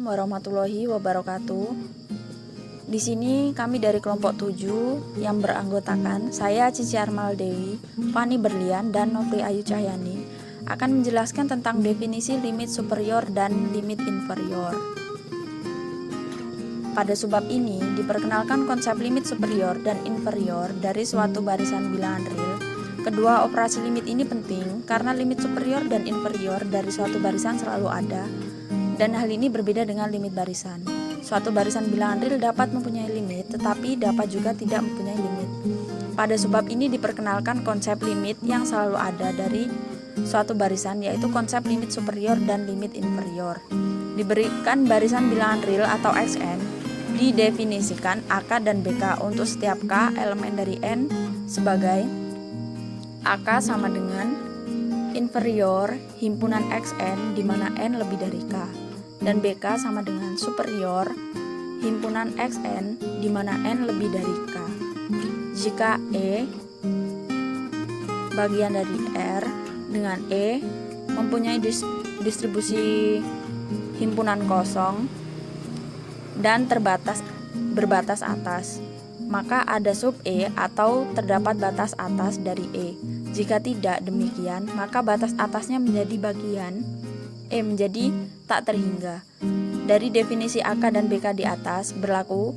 warahmatullahi wabarakatuh. Di sini kami dari kelompok 7 yang beranggotakan saya Cici Armal Dewi, Fani Berlian, dan Nofri Ayu Cahyani akan menjelaskan tentang definisi limit superior dan limit inferior. Pada subbab ini diperkenalkan konsep limit superior dan inferior dari suatu barisan bilangan real. Kedua operasi limit ini penting karena limit superior dan inferior dari suatu barisan selalu ada, dan hal ini berbeda dengan limit barisan. Suatu barisan bilangan real dapat mempunyai limit, tetapi dapat juga tidak mempunyai limit. Pada subbab ini diperkenalkan konsep limit yang selalu ada dari suatu barisan, yaitu konsep limit superior dan limit inferior. Diberikan barisan bilangan real atau Xn, didefinisikan AK dan BK untuk setiap K elemen dari N sebagai AK sama dengan inferior himpunan Xn di mana N lebih dari K, dan BK sama dengan superior himpunan Xn di mana N lebih dari K. Jika E bagian dari R dengan E mempunyai distribusi himpunan kosong dan berbatas atas, maka ada sub E atau terdapat batas atas dari E. Jika tidak demikian, maka batas atasnya menjadi bagian E menjadi tak terhingga. Dari definisi AK dan BK di atas berlaku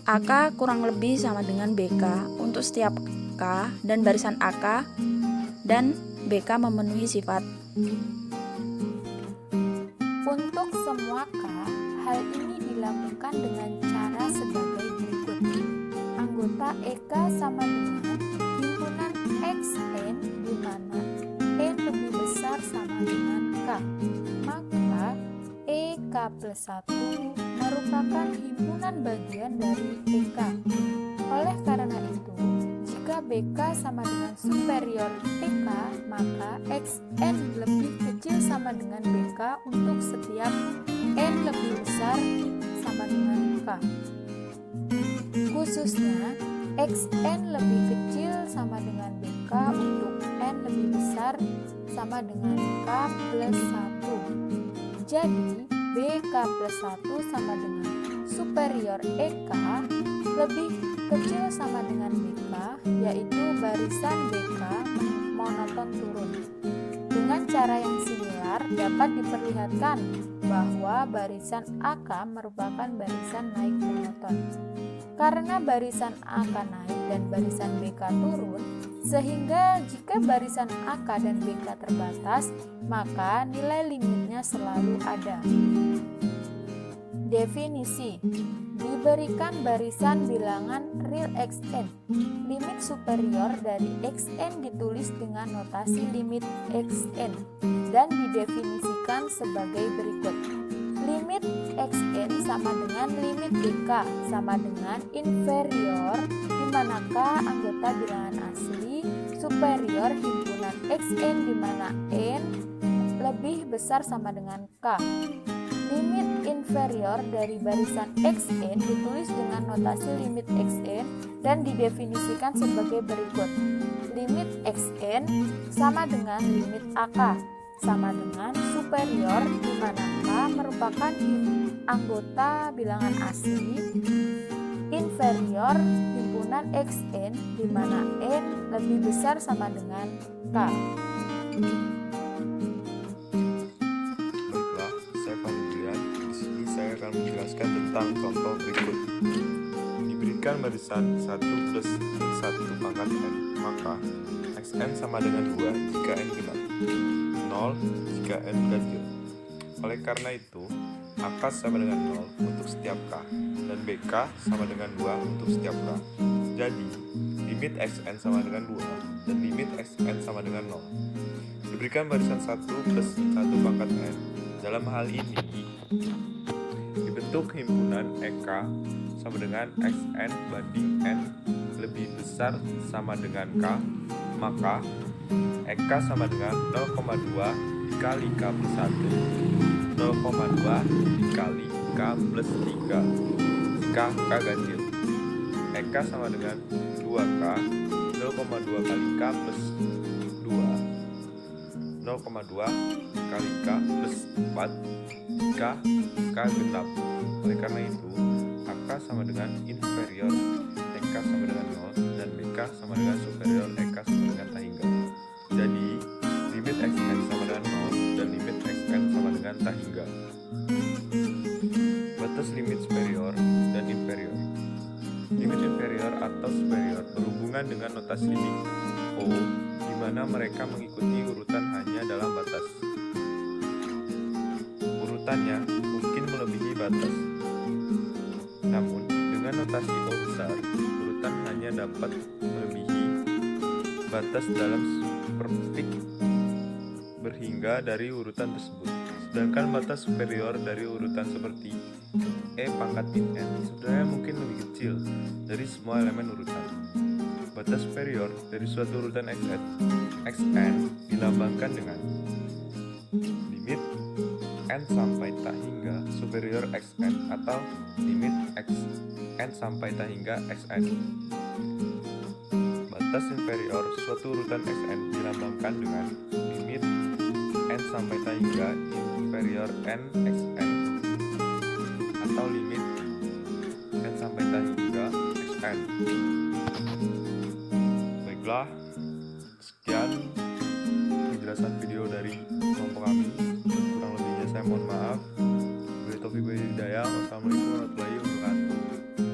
AK kurang lebih sama dengan BK untuk setiap K dan barisan AK dan BK memenuhi sifat. Untuk semua K, hal ini dilakukan dengan cara sebagai berikut. Anggota EK sama dengan himpunan Xn di mana N lebih besar sama dengan K. Maka EK plus 1 merupakan himpunan bagian dari EK. Oleh karena itu, jika BK sama dengan superior EK, maka Xn lebih kecil sama dengan BK untuk setiap N lebih besar sama dengan K. Khususnya, Xn lebih kecil sama dengan BK untuk N lebih besar sama dengan K plus 1. Jadi, BK plus 1 sama dengan superior EK lebih kecil sama dengan BK, yaitu barisan BK monoton turun. Dengan cara yang similar dapat diperlihatkan bahwa barisan AK merupakan barisan naik monoton. Karena barisan AK naik dan barisan BK turun, sehingga jika barisan AK dan BK terbatas, maka nilai limitnya selalu ada. Definisi: diberikan barisan bilangan real Xn, limit superior dari Xn ditulis dengan notasi limit Xn dan didefinisikan sebagai berikut. Limit Xn sama dengan limit BK sama dengan inferior di mana K anggota bilangan asli, superior himpunan Xn di mana N lebih besar sama dengan K. Limit inferior dari barisan Xn ditulis dengan notasi limit Xn dan didefinisikan sebagai berikut. Limit Xn sama dengan limit AK sama dengan superior di mana K merupakan anggota bilangan asli, inferior himpunan Xn di mana N lebih besar sama dengan K. Akan menjelaskan tentang contoh berikut. Diberikan barisan 1 plus 1 pangkat N, maka Xn sama dengan 2 jika N genap, 0 jika N ganjil. Oleh karena itu, AK sama dengan 0 untuk setiap K dan BK sama dengan 2 untuk setiap K. Jadi, limit Xn sama dengan 2 dan limit Xn sama dengan 0. Diberikan barisan 1 plus 1 pangkat N. Dalam hal ini, dibentuk himpunan EK sama dengan Xn banding N lebih besar sama dengan K, maka EK sama dengan 0,2 dikali K plus 1, 0,2 dikali K plus 3 jika K ganjil. EK sama dengan 2K, 0,2 kali K plus 2. 0,2 kali K plus 4 jika K genap. Oleh karena itu, AK sama dengan inferior EK sama dengan 0 dan BK sama dengan superior EK sama dengan tak hingga. Jadi, limit xn sama dengan 0 dan limit xn sama dengan tak hingga. Batas limit superior dan inferior. Limit inferior atau superior berhubungan dengan notasi limit O, di mana mereka mengikuti urutan hanya dalam batas. Urutannya mungkin melebihi batas. Namun, dengan notasi O besar, urutan hanya dapat melebihi batas dalam superfix berhingga dari urutan tersebut. Sedangkan batas superior dari urutan seperti E pangkat min n sebenarnya mungkin lebih kecil dari semua elemen urutan. Batas superior dari suatu urutan xn dilambangkan dengan limit n sampai tak hingga superior xn atau limit xn sampai tak hingga xn. Batas inferior suatu urutan xn dilambangkan dengan limit n sampai tak hingga inferior n xn atau limit n sampai tak hingga xn. Baiklah, sekian penjelasan video dari kelompok kami. Kurang lebihnya saya mohon maaf. Wabillahi taufiq wal hidayah. Wassalamualaikum warahmatullahi wabarakatuh.